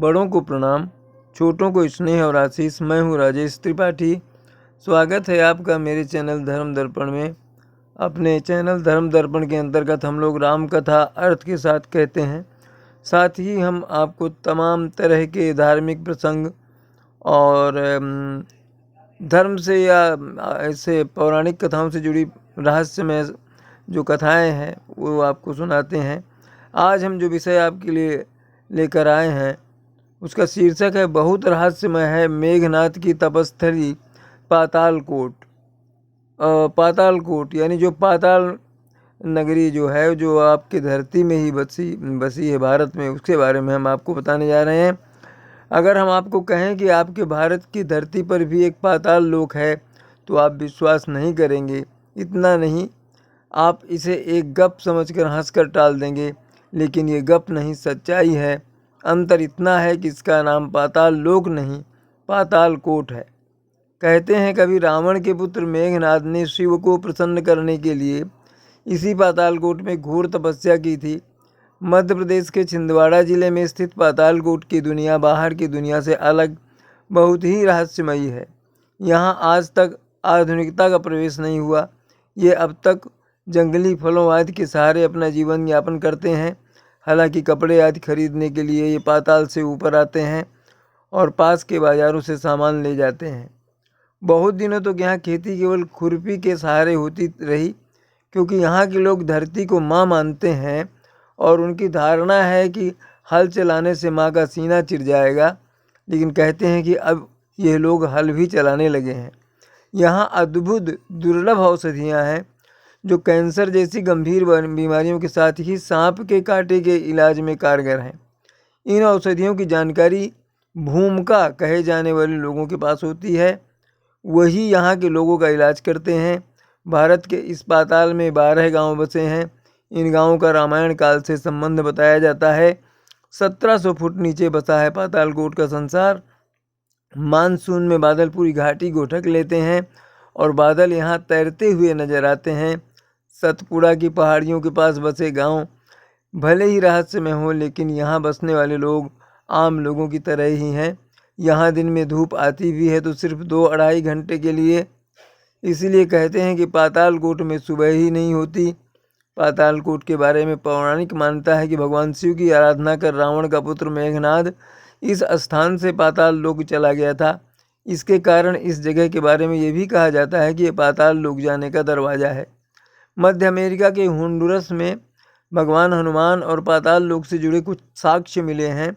बड़ों को प्रणाम, छोटों को स्नेह और आशीष। मैं हूँ राजेश त्रिपाठी। स्वागत है आपका मेरे चैनल धर्म दर्पण में। अपने चैनल धर्म दर्पण के अंतर्गत हम लोग राम कथा अर्थ के साथ कहते हैं। साथ ही हम आपको तमाम तरह के धार्मिक प्रसंग और धर्म से या ऐसे पौराणिक कथाओं से जुड़ी रहस्यमय जो कथाएं हैं वो आपको सुनाते हैं। आज हम जो विषय आपके लिए लेकर आए हैं उसका शीर्षक है बहुत रहस्यमय है मेघनाथ की तपस्थली पातालकोट। पातालकोट यानी जो पाताल नगरी जो है जो आपकी धरती में ही बसी है भारत में, उसके बारे में हम आपको बताने जा रहे हैं। अगर हम आपको कहें कि आपके भारत की धरती पर भी एक पाताल लोक है तो आप विश्वास नहीं करेंगे। इतना नहीं, आप इसे एक गप समझकर हंसकर टाल देंगे, लेकिन ये गप नहीं, सच्चाई है। अंतर इतना है कि इसका नाम पाताल लोक नहीं पाताल कोट है। कहते हैं कभी रावण के पुत्र मेघनाथ ने शिव को प्रसन्न करने के लिए इसी पातालकोट में घोर तपस्या की थी। मध्य प्रदेश के छिंदवाड़ा जिले में स्थित पातालकोट की दुनिया बाहर की दुनिया से अलग बहुत ही रहस्यमयी है। यहाँ आज तक आधुनिकता का प्रवेश नहीं हुआ। ये अब तक जंगली फलों आदि के सहारे अपना जीवन यापन करते हैं। हालांकि कपड़े आदि खरीदने के लिए ये पाताल से ऊपर आते हैं और पास के बाज़ारों से सामान ले जाते हैं। बहुत दिनों तक यहाँ खेती केवल खुरपी के सहारे होती रही, क्योंकि यहाँ के लोग धरती को माँ मानते हैं और उनकी धारणा है कि हल चलाने से माँ का सीना चिर जाएगा। लेकिन कहते हैं कि अब ये लोग हल भी चलाने लगे हैं। यहाँ अद्भुत दुर्लभ औषधियाँ हैं जो कैंसर जैसी गंभीर बीमारियों के साथ ही सांप के कांटे के इलाज में कारगर हैं। इन औषधियों की जानकारी भूमिका कहे जाने वाले लोगों के पास होती है, वही यहाँ के लोगों का इलाज करते हैं। भारत के इस पाताल में 12 गांव बसे हैं। इन गांवों का रामायण काल से संबंध बताया जाता है। 1700 फुट नीचे बसा है पातालकोट का संसार। मानसून में बादल पूरी घाटी को ढक लेते हैं और बादल यहाँ तैरते हुए नजर आते हैं। सतपुड़ा की पहाड़ियों के पास बसे गांव भले ही रहस्यमय हों, लेकिन यहाँ बसने वाले लोग आम लोगों की तरह ही हैं। यहाँ दिन में धूप आती भी है तो सिर्फ 2-2.5 घंटे के लिए। इसीलिए कहते हैं कि पातालकोट में सुबह ही नहीं होती। पातालकोट के बारे में पौराणिक मान्यता है कि भगवान शिव की आराधना कर रावण का पुत्र मेघनाथ इस स्थान से पाताल लोक चला गया था। इसके कारण इस जगह के बारे में ये भी कहा जाता है कि ये पाताल लोक जाने का दरवाज़ा है। मध्य अमेरिका के होंडुरस में भगवान हनुमान और पाताल लोक से जुड़े कुछ साक्ष्य मिले हैं।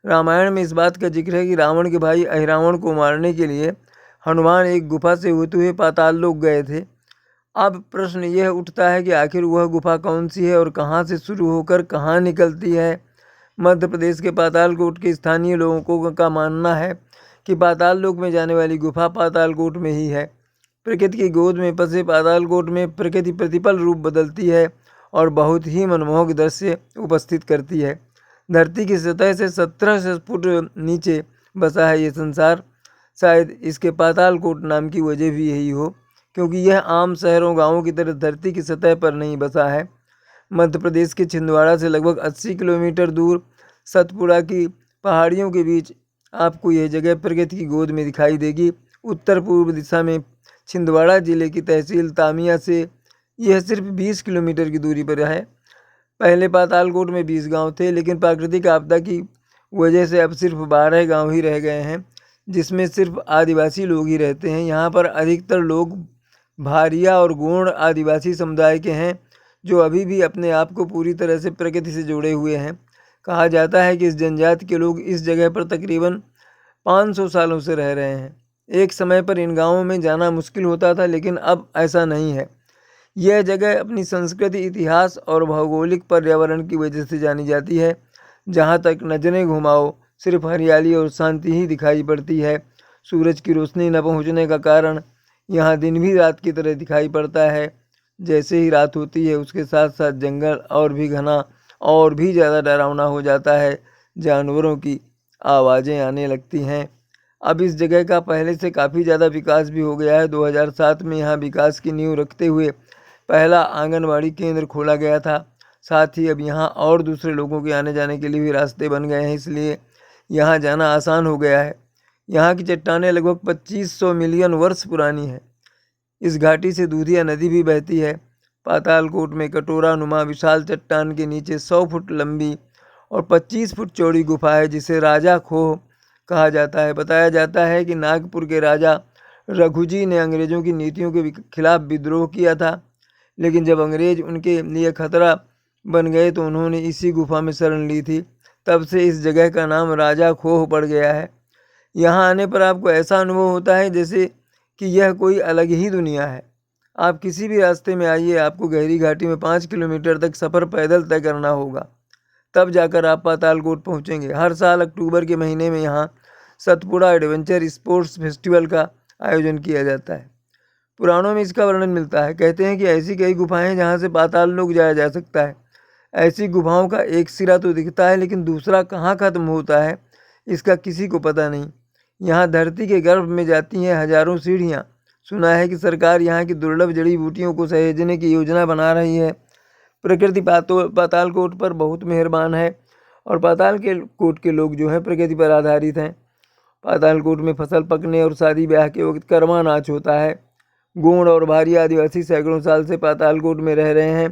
रामायण में इस बात का जिक्र है कि रावण के भाई अहिरावण को मारने के लिए हनुमान एक गुफा से होते हुए पाताल लोक गए थे। अब प्रश्न यह उठता है कि आखिर वह गुफा कौन सी है और कहाँ से शुरू होकर कहाँ निकलती है। मध्य प्रदेश के पातालकोट के स्थानीय लोगों का मानना है कि पाताल लोक में जाने वाली गुफा पातालकोट में ही है। प्रकृति की गोद में फंसे पातालकोट में प्रकृति प्रतिपल रूप बदलती है और बहुत ही मनमोहक दृश्य उपस्थित करती है। धरती की सतह से 1700 फुट नीचे बसा है ये संसार। शायद इसके पातालकोट नाम की वजह भी यही हो, क्योंकि यह आम शहरों गांवों की तरह धरती की सतह पर नहीं बसा है। मध्य प्रदेश के छिंदवाड़ा से लगभग 80 किलोमीटर दूर सतपुड़ा की पहाड़ियों के बीच आपको यह जगह प्रकृति की गोद में दिखाई देगी। उत्तर पूर्व दिशा में छिंदवाड़ा जिले की तहसील तामिया से यह सिर्फ 20 किलोमीटर की दूरी पर है। पहले पातालकोट में 20 गांव थे, लेकिन प्राकृतिक आपदा की वजह से अब सिर्फ 12 गांव ही रह गए हैं, जिसमें सिर्फ आदिवासी लोग ही रहते हैं। यहाँ पर अधिकतर लोग भारिया और गोंड आदिवासी समुदाय के हैं, जो अभी भी अपने आप को पूरी तरह से प्रकृति से जुड़े हुए हैं। कहा जाता है कि इस जनजाति के लोग इस जगह पर तकरीबन 500 सालों से रह रहे हैं। एक समय पर इन गाँवों में जाना मुश्किल होता था, लेकिन अब ऐसा नहीं है। यह जगह अपनी संस्कृति, इतिहास और भौगोलिक पर्यावरण की वजह से जानी जाती है। जहाँ तक नजरें घुमाओ सिर्फ हरियाली और शांति ही दिखाई पड़ती है। सूरज की रोशनी न पहुँचने का कारण यहाँ दिन भी रात की तरह दिखाई पड़ता है। जैसे ही रात होती है उसके साथ साथ जंगल और भी घना और भी ज़्यादा डरावना हो जाता है। जानवरों की आवाज़ें आने लगती हैं। अब इस जगह का पहले से काफ़ी ज़्यादा विकास भी हो गया है। 2007 में यहाँ विकास की नींव रखते हुए पहला आंगनवाड़ी केंद्र खोला गया था। साथ ही अब यहाँ और दूसरे लोगों के आने जाने के लिए भी रास्ते बन गए हैं। इसलिए यहाँ जाना आसान हो गया है। यहाँ की चट्टानें लगभग 2500 मिलियन वर्ष पुरानी हैं। इस घाटी से दूधिया नदी भी बहती है। पातालकोट में कटोरा नुमा विशाल चट्टान के नीचे 100 फुट लंबी और 25 फुट चौड़ी गुफा है, जिसे राजा खोह कहा जाता है। बताया जाता है कि नागपुर के राजा रघुजी ने अंग्रेजों की नीतियों के खिलाफ विद्रोह किया था, लेकिन जब अंग्रेज उनके लिए खतरा बन गए तो उन्होंने इसी गुफा में शरण ली थी। तब से इस जगह का नाम राजा खोह पड़ गया है। यहाँ आने पर आपको ऐसा अनुभव होता है जैसे कि यह कोई अलग ही दुनिया है। आप किसी भी रास्ते में आइए, आपको गहरी घाटी में 5 किलोमीटर तक सफ़र पैदल तय करना होगा, तब जाकर आप पातालकोट पहुँचेंगे। हर साल अक्टूबर के महीने में यहाँ सतपुड़ा एडवेंचर स्पोर्ट्स फेस्टिवल का आयोजन किया जाता है। पुराणों में इसका वर्णन मिलता है। कहते हैं कि ऐसी कई गुफाएं हैं जहाँ से पाताल लोक जाया जा सकता है। ऐसी गुफाओं का एक सिरा तो दिखता है, लेकिन दूसरा कहाँ खत्म होता है इसका किसी को पता नहीं। यहाँ धरती के गर्भ में जाती हैं हजारों सीढ़ियाँ। सुना है कि सरकार यहाँ की दुर्लभ जड़ी बूटियों को सहेजने की योजना बना रही है। प्रकृति पातालकोट पर बहुत मेहरबान है और पातालकोट के लोग जो है प्रकृति पर आधारित हैं। पातालकोट में फसल पकने और शादी ब्याह के वक्त कर्मा नाच होता है। गोंड और भारी आदिवासी सैकड़ों साल से पातालकोट में रह रहे हैं।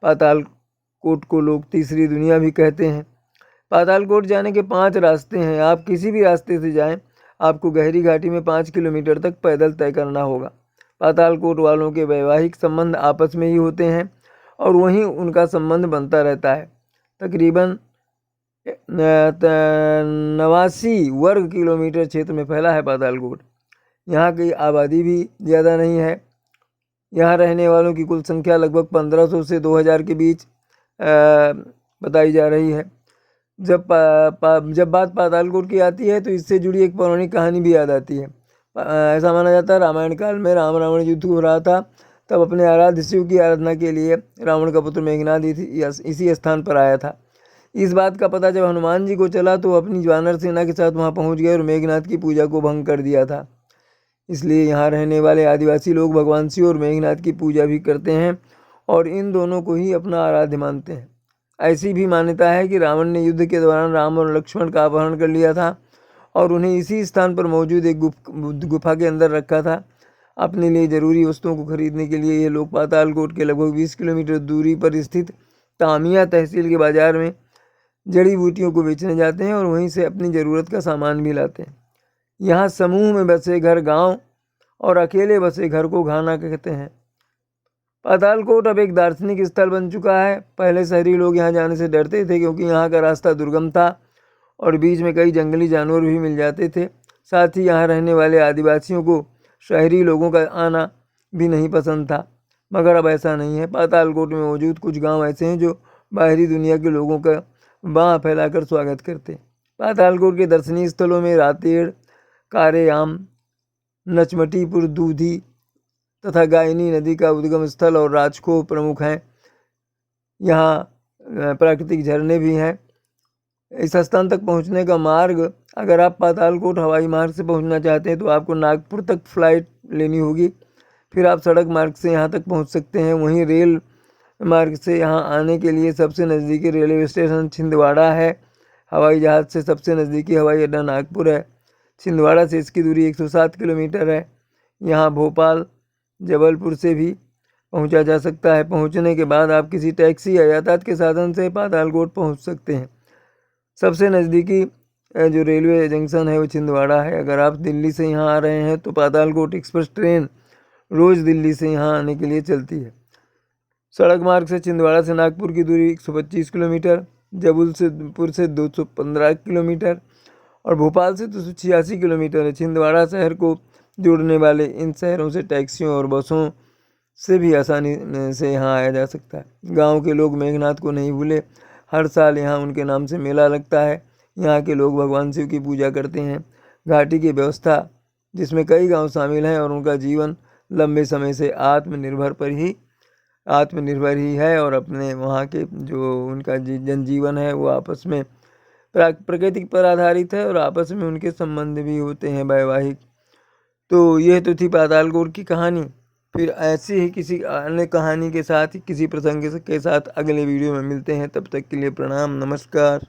पातालकोट को लोग तीसरी दुनिया भी कहते हैं। पातालकोट जाने के 5 रास्ते हैं। आप किसी भी रास्ते से जाएं, आपको गहरी घाटी में 5 किलोमीटर तक पैदल तय करना होगा। पातालकोट वालों के वैवाहिक संबंध आपस में ही होते हैं और वहीं उनका संबंध बनता रहता है। तकरीबन 89 वर्ग किलोमीटर क्षेत्र में फैला है पातालकोट। यहाँ की आबादी भी ज़्यादा नहीं है। यहाँ रहने वालों की कुल संख्या लगभग 1500 से 2000 के बीच बताई जा रही है। जब बात पातालकोट की आती है तो इससे जुड़ी एक पौराणिक कहानी भी याद आती है। ऐसा माना जाता है रामायण काल में राम रावण युद्ध हो रहा था, तब अपने आराध्य शिव की आराधना के लिए रावण का पुत्र मेघनाद इसी स्थान पर आया था। इस बात का पता जब हनुमान जी को चला तो अपनी वानर सेना के साथ वहाँ पहुँच गए और मेघनाद की पूजा को भंग कर दिया था। इसलिए यहाँ रहने वाले आदिवासी लोग भगवान शिव और मेघनाद की पूजा भी करते हैं और इन दोनों को ही अपना आराध्य मानते हैं। ऐसी भी मान्यता है कि रावण ने युद्ध के दौरान राम और लक्ष्मण का अपहरण कर लिया था और उन्हें इसी स्थान पर मौजूद एक गुफा के अंदर रखा था। अपने लिए ज़रूरी वस्तुओं को खरीदने के लिए ये लोग पातालकोट के लगभग 20 किलोमीटर दूरी पर स्थित तामिया तहसील के बाज़ार में जड़ी बूटियों को बेचने जाते हैं और वहीं से अपनी ज़रूरत का सामान भी लाते हैं। यहाँ समूह में बसे घर गांव और अकेले बसे घर को घाना कहते हैं। पातालकोट अब एक दार्शनिक स्थल बन चुका है। पहले शहरी लोग यहाँ जाने से डरते थे क्योंकि यहाँ का रास्ता दुर्गम था और बीच में कई जंगली जानवर भी मिल जाते थे। साथ ही यहाँ रहने वाले आदिवासियों को शहरी लोगों का आना भी नहीं पसंद था, मगर अब ऐसा नहीं है। पातालकोट में मौजूद कुछ गाँव ऐसे हैं जो बाहरी दुनिया के लोगों का बाँह फैलाकर स्वागत करते। पातालकोट के दर्शनीय स्थलों में रातेड़, कारेआम, नचमटीपुर, दूधी तथा गायनी नदी का उद्गम स्थल और राजखोह प्रमुख हैं। यहाँ प्राकृतिक झरने भी हैं। इस स्थान तक पहुँचने का मार्ग, अगर आप पातालकोट हवाई मार्ग से पहुँचना चाहते हैं तो आपको नागपुर तक फ्लाइट लेनी होगी, फिर आप सड़क मार्ग से यहाँ तक पहुँच सकते हैं। वहीं रेल मार्ग से यहाँ आने के लिए सबसे नज़दीकी रेलवे स्टेशन छिंदवाड़ा है। हवाई जहाज़ से सबसे नज़दीकी हवाई अड्डा नागपुर है। छिंदवाड़ा से इसकी दूरी 107 किलोमीटर है। यहाँ भोपाल, जबलपुर से भी पहुँचा जा सकता है। पहुँचने के बाद आप किसी टैक्सी या यातायात के साधन से पातालकोट पहुँच सकते हैं। सबसे नज़दीकी जो रेलवे जंक्शन है वो छिंदवाड़ा है। अगर आप दिल्ली से यहाँ आ रहे हैं तो पातालकोट एक्सप्रेस ट्रेन रोज़ दिल्ली से यहाँ आने के लिए चलती है। सड़क मार्ग से छिंदवाड़ा से नागपुर की दूरी 125 किलोमीटर, जबलपुर से 215 किलोमीटर और भोपाल से 286 किलोमीटर है। छिंदवाड़ा शहर को जोड़ने वाले इन शहरों से टैक्सियों और बसों से भी आसानी से यहाँ आया जा सकता है। गांव के लोग मेघनाथ को नहीं भूले। हर साल यहाँ उनके नाम से मेला लगता है। यहाँ के लोग भगवान शिव की पूजा करते हैं। घाटी की व्यवस्था, जिसमें कई गांव शामिल हैं, और उनका जीवन लंबे समय से आत्मनिर्भर ही है और अपने वहाँ के जो उनका जनजीवन है वो आपस में प्रकृति पर आधारित है और आपस में उनके संबंध भी होते हैं वैवाहिक। तो यह तो थी पातालकोट की कहानी। फिर ऐसी ही किसी अन्य कहानी के साथ, किसी प्रसंग के साथ अगले वीडियो में मिलते हैं। तब तक के लिए प्रणाम, नमस्कार।